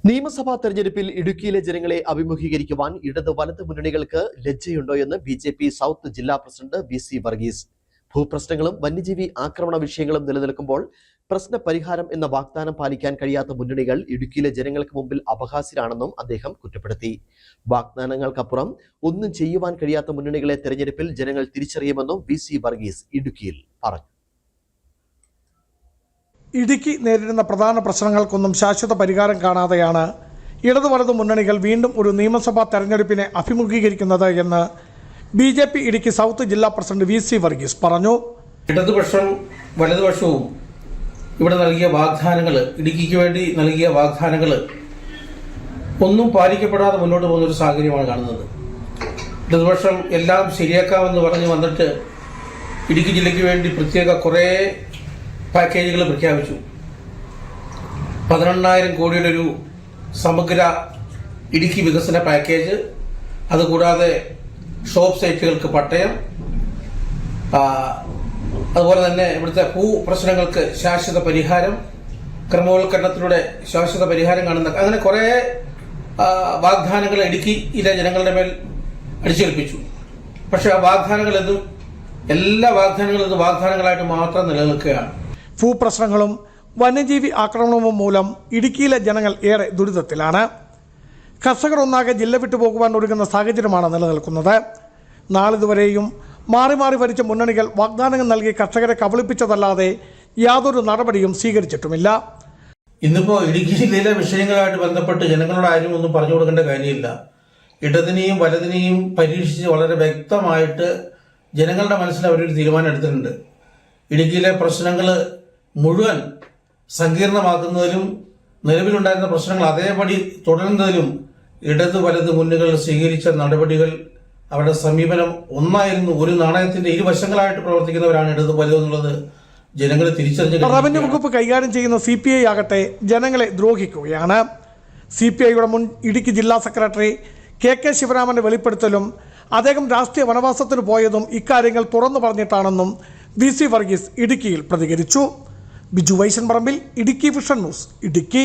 നിയമസഭാ തെരഞ്ഞെടുപ്പിൽ ഇടുക്കിയിലെ ജനങ്ങളെ അഭിമുഖീകരിക്കുവാൻ ഇടത് വലത് മുന്നണികൾക്ക് ലജ്ജയുണ്ടോ എന്ന് ബിജെപി സൗത്ത് ജില്ലാ പ്രസിഡന്റ് വി.സി. വർഗീസ്. ഭൂപ്രശ്നങ്ങളും വന്യജീവി ആക്രമണ വിഷയങ്ങളും നിലനിൽക്കുമ്പോൾ പ്രശ്ന പരിഹാരം എന്ന വാഗ്ദാനം പാലിക്കാൻ കഴിയാത്ത മുന്നണികൾ ഇടുക്കിയിലെ ജനങ്ങൾക്ക് മുമ്പിൽ അപഹാസ്യരാണെന്നും അദ്ദേഹം കുറ്റപ്പെടുത്തി. വാഗ്ദാനങ്ങൾക്കപ്പുറം ഒന്നും ചെയ്യുവാൻ കഴിയാത്ത മുന്നണികളെ തെരഞ്ഞെടുപ്പിൽ ജനങ്ങൾ തിരിച്ചറിയുമെന്നും വി.സി. വർഗീസ് ഇടുക്കിയിൽ പറഞ്ഞു. ഇടുക്കി നേരിടുന്ന പ്രധാന പ്രശ്നങ്ങൾക്കൊന്നും ശാശ്വത പരിഹാരം കാണാതെയാണ് ഇടതു വലതു മുന്നണികൾ വീണ്ടും ഒരു നിയമസഭാ തെരഞ്ഞെടുപ്പിനെ അഭിമുഖീകരിക്കുന്നത് എന്ന് ബിജെപി ഇടുക്കി സൗത്ത് ജില്ലാ പ്രസിഡന്റ് വി.സി. വർഗീസ് പറഞ്ഞു. ഇടതുപക്ഷം വലതുപക്ഷവും ഇവിടെ നൽകിയ വാഗ്ദാനങ്ങൾ, ഇടുക്കിക്ക് വേണ്ടി നൽകിയ വാഗ്ദാനങ്ങൾ ഒന്നും പാലിക്കപ്പെടാതെ മുന്നോട്ട് പോകുന്നൊരു സാഹചര്യമാണ് കാണുന്നത്. ഇടതുപക്ഷം എല്ലാം ശരിയാക്കാമെന്ന് പറഞ്ഞ് വന്നിട്ട് ഇടുക്കി ജില്ലയ്ക്ക് വേണ്ടി പ്രത്യേക കുറേ പാക്കേജുകൾ പ്രഖ്യാപിച്ചു. 18,000 കോടിയുടെ ഒരു സമഗ്ര ഇടുക്കി വികസന പാക്കേജ്, അതുകൂടാതെ ഷോപ്പ് സൈറ്റുകൾക്ക് പട്ടയം, അതുപോലെ തന്നെ ഇവിടുത്തെ ഭൂപ്രശ്നങ്ങൾക്ക് ശാശ്വത പരിഹാരം, ക്രമവൽക്കരണത്തിലൂടെ ശാശ്വത പരിഹാരം കാണുന്ന അങ്ങനെ കുറേ വാഗ്ദാനങ്ങൾ ഇടുക്കിയിലെ ജനങ്ങളുടെ മേൽ അടിച്ചേൽപ്പിച്ചു. പക്ഷെ ആ വാഗ്ദാനങ്ങളെന്നും എല്ലാ വാഗ്ദാനങ്ങളും വാഗ്ദാനങ്ങളായിട്ട് മാത്രം നിലനിൽക്കുകയാണ്. ഭൂപ്രശ്നങ്ങളും വന്യജീവി ആക്രമണവും മൂലം ഇടുക്കിയിലെ ജനങ്ങൾ ഏറെ ദുരിതത്തിലാണ്. കർഷകർ ഒന്നാകെ ജില്ല വിട്ടുപോകുവാൻ ഒരുങ്ങുന്ന സാഹചര്യമാണ് നിലനിൽക്കുന്നത്. നാളിതുവരെയും മാറി മാറി ഭരിച്ച മുന്നണികൾ വാഗ്ദാനങ്ങൾ നൽകി കർഷകരെ കബളിപ്പിച്ചതല്ലാതെ യാതൊരു നടപടിയും സ്വീകരിച്ചിട്ടുമില്ല. ഇന്നിപ്പോൾ ഇടുക്കി ജില്ലയിലെ വിഷയങ്ങളുമായിട്ട് ബന്ധപ്പെട്ട് ജനങ്ങളോട് ആരും ഒന്നും പറഞ്ഞു കൊടുക്കേണ്ട കാര്യമില്ല. ഇടതിനെയും വലതിനെയും പരീക്ഷിച്ച് വളരെ വ്യക്തമായിട്ട് ജനങ്ങളുടെ മനസ്സിൽ അവരൊരു തീരുമാനം എടുത്തിട്ടുണ്ട്. ഇടുക്കിയിലെ പ്രശ്നങ്ങൾ മുഴുവൻ സങ്കീർണമാക്കുന്നതിലും നിലവിലുണ്ടായിരുന്ന പ്രശ്നങ്ങൾ അതേപടി തുടരുന്നതിലും ഇടത് വലത് മുന്നണികൾ സ്വീകരിച്ച നടപടികൾ, അവരുടെ സമീപനം ഒന്നായിരുന്നു. ഒരു നാണയത്തിന്റെ ഇരുവശങ്ങളായിട്ട് പ്രവർത്തിക്കുന്നവരാണ് ഇടത് വലത് എന്നുള്ളത് ജനങ്ങൾ തിരിച്ചറിഞ്ഞു. റവന്യൂ വകുപ്പ് കൈകാര്യം ചെയ്യുന്ന CPI ആകട്ടെ ജനങ്ങളെ ദ്രോഹിക്കുകയാണ്. CPIയുടെ മുൻ ഇടുക്കി ജില്ലാ സെക്രട്ടറി KK ശിവരാമന്റെ വെളിപ്പെടുത്തലും അദ്ദേഹം രാഷ്ട്രീയ വനവാസത്തിന് പോയതും ഇക്കാര്യങ്ങൾ തുറന്നു പറഞ്ഞിട്ടാണെന്നും വി.സി. വർഗീസ് ഇടുക്കിയിൽ പ്രതികരിച്ചു. ബിജു വൈശൻ പറമ്പിൽ, ഇടുക്കി വിഷൻ ന്യൂസ്, ഇടുക്കി.